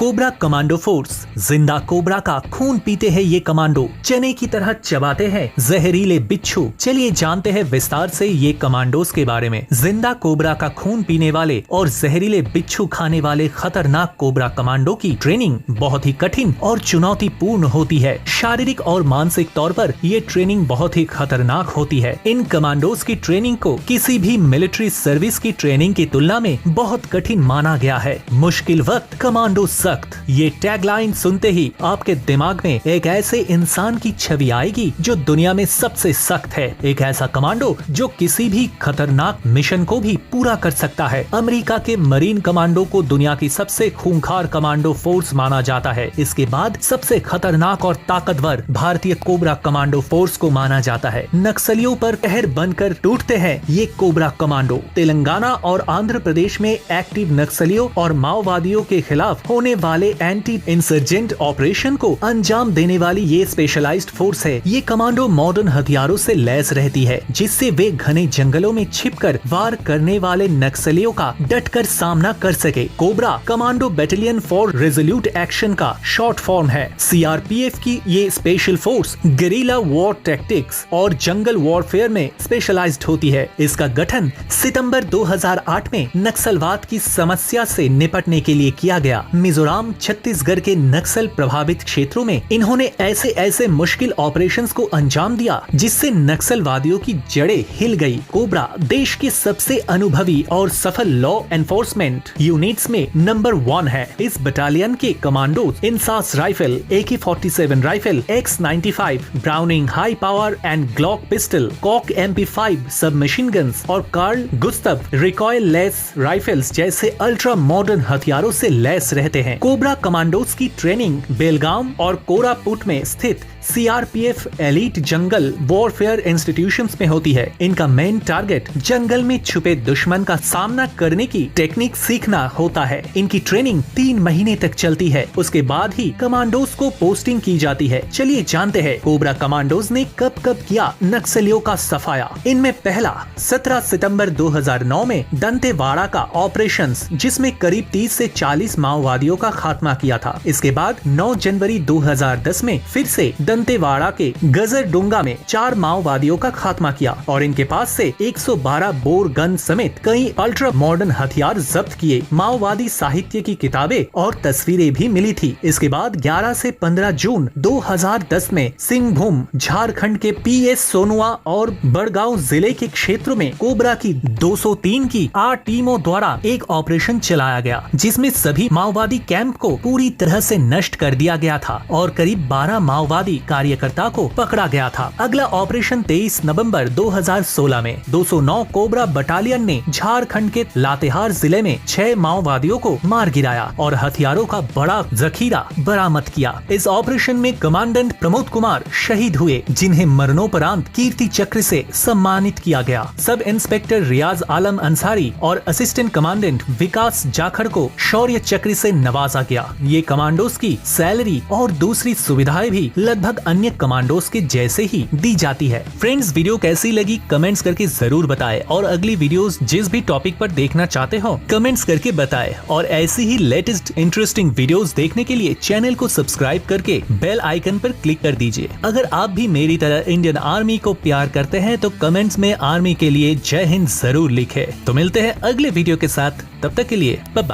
Cobra commando force. जिंदा cobra का खून पीते हैं ये कमांडो, चने की तरह चबाते हैं जहरीले बिच्छू। चलिए जानते हैं विस्तार से ये कमांडोज के बारे में। जिंदा कोबरा का खून पीने वाले और जहरीले बिच्छू खाने वाले खतरनाक कोबरा कमांडो की ट्रेनिंग बहुत ही कठिन और चुनौतीपूर्ण होती है। शारीरिक और मानसिक तौर पर ये ट्रेनिंग बहुत ही खतरनाक होती है। इन कमांडोज की ट्रेनिंग को किसी भी मिलिट्री सर्विस की ट्रेनिंग की तुलना में बहुत कठिन माना गया है। मुश्किल वक्त कमांडो सख्त, ये टैगलाइन सुनते ही आपके दिमाग में एक ऐसे इंसान की छवि आएगी जो दुनिया में सबसे सख्त है। एक ऐसा कमांडो जो किसी भी खतरनाक मिशन को भी पूरा कर सकता है। अमेरिका के मरीन कमांडो को दुनिया की सबसे खूंखार कमांडो फोर्स माना जाता है। इसके बाद सबसे खतरनाक और ताकतवर भारतीय कोबरा कमांडो फोर्स को माना जाता है। नक्सलियों पर कहर बनकर टूटते हैं ये कोबरा कमांडो। तेलंगाना और आंध्र प्रदेश में एक्टिव नक्सलियों और माओवादियों के खिलाफ होने वाले एंटी इंसर्जेंट ऑपरेशन को अंजाम देने वाली ये स्पेशलाइज्ड फोर्स है। ये कमांडो मॉडर्न हथियारों से लैस रहती है, जिससे वे घने जंगलों में छिपकर वार करने वाले नक्सलियों का डटकर सामना कर सके। Cobra commando battalion for resolute action का शॉर्ट फॉर्म है। सीआरपीएफ की ये special force guerrilla war tactics और जंगल वॉरफेयर में स्पेशलाइज्ड होती है। इसका गठन सितंबर 2008 में नक्सलवाद की समस्या से निपटने के लिए किया गया। मिजोरम, छत्तीसगढ़ के नक्सल प्रभावित क्षेत्रों में इन्होंने ऐसे मुश्किल ऑपरेशंस को अंजाम दिया जिससे नक्सलवादियों की जड़ें हिल गई। कोबरा देश के सबसे अनुभवी और सफल लॉ एनफोर्समेंट यूनिट्स में नंबर 1 है। इस बटालियन के commandos INSAS rifle, AK-47 rifle, X-95 Browning high power and Glock pistol, Koch MP5 sub machine guns और Carl Gustav recoilless rifles जैसे अल्ट्रा मॉडर्न हथियारों से लैस रहते हैं। कोबरा कमांडोज की ट्रेनिंग बेलगाम और कोरापुट में स्थित CRPF elite jungle warfare institutions में होती है। इनका मेन टारगेट जंगल में छुपे दुश्मन का सामना करने की टेक्निक सीखना होता है। इनकी ट्रेनिंग 3 महीने तक चलती है। उसके बाद ही कमांडोज को पोस्टिंग की जाती है। चलिए जानते हैं कोबरा कमांडोज ने कब किया नक्सलियों का सफाया। इनमें पहला 17 सितंबर 2009 में दंतेवाड़ा का ऑपरेशन, जिसमें करीब 30 से 40 माओवादियों का खात्मा किया था। इसके बाद 9 जनवरी 2010 में फिर से दंतेवाड़ा के गजरडुंगा में 4 माओवादियों का खात्मा किया और इनके पास से 112 बोर गन समेत कई अल्ट्रा मॉडर्न हथियार जब्त किए। माओवादी साहित्य की किताबें और तस्वीरें भी मिली थी। इसके बाद 11 से 15 जून 2010 में सिंहभूम, झारखंड के PS सोनुआ और बड़गांव जिले के क्षेत्रों में कोबरा की 203 की 8 टीमों द्वारा एक ऑपरेशन चलाया गया, जिसमें सभी माओवादी कैंप को पूरी तरह से नष्ट कर दिया गया था और करीब 12 माओवादी कार्यकर्ता को पकड़ा गया था। अगला ऑपरेशन 23 नवंबर 2016 में 209 कोबरा बटालियन ने झारखंड के लातेहार जिले में 6 माओवादियों को मार गिराया और हथियारों का बड़ा जखीरा बरामद किया। इस ऑपरेशन में कमांडेंट प्रमोद कुमार शहीद हुए, जिन्हें मरणोपरांत कीर्ति चक्र से सम्मानित किया गया। सब इंस्पेक्टर रियाज आलम अंसारी और असिस्टेंट कमांडेंट विकास जाखड़ को शौर्य चक्र से नवाजा गया। ये कमांडोज की सैलरी और दूसरी सुविधाएं भी लगभग अन्य कमांडोज के जैसे ही दी जाती है। फ्रेंड्स, वीडियो कैसी लगी कमेंट्स करके जरूर बताएं और अगली वीडियोस जिस भी टॉपिक पर देखना चाहते हो कमेंट्स करके बताएं और ऐसी ही लेटेस्ट इंटरेस्टिंग वीडियोस देखने के लिए चैनल को सब्सक्राइब करके बेल आइकन पर क्लिक कर दीजिए। अगर आप भी मेरी तरह इंडियन आर्मी को प्यार करते हैं तो कमेंट्स में आर्मी के लिए जय हिंद जरूर लिखें। तो मिलते हैं अगले वीडियो के साथ, तब तक के लिए बाय बाय।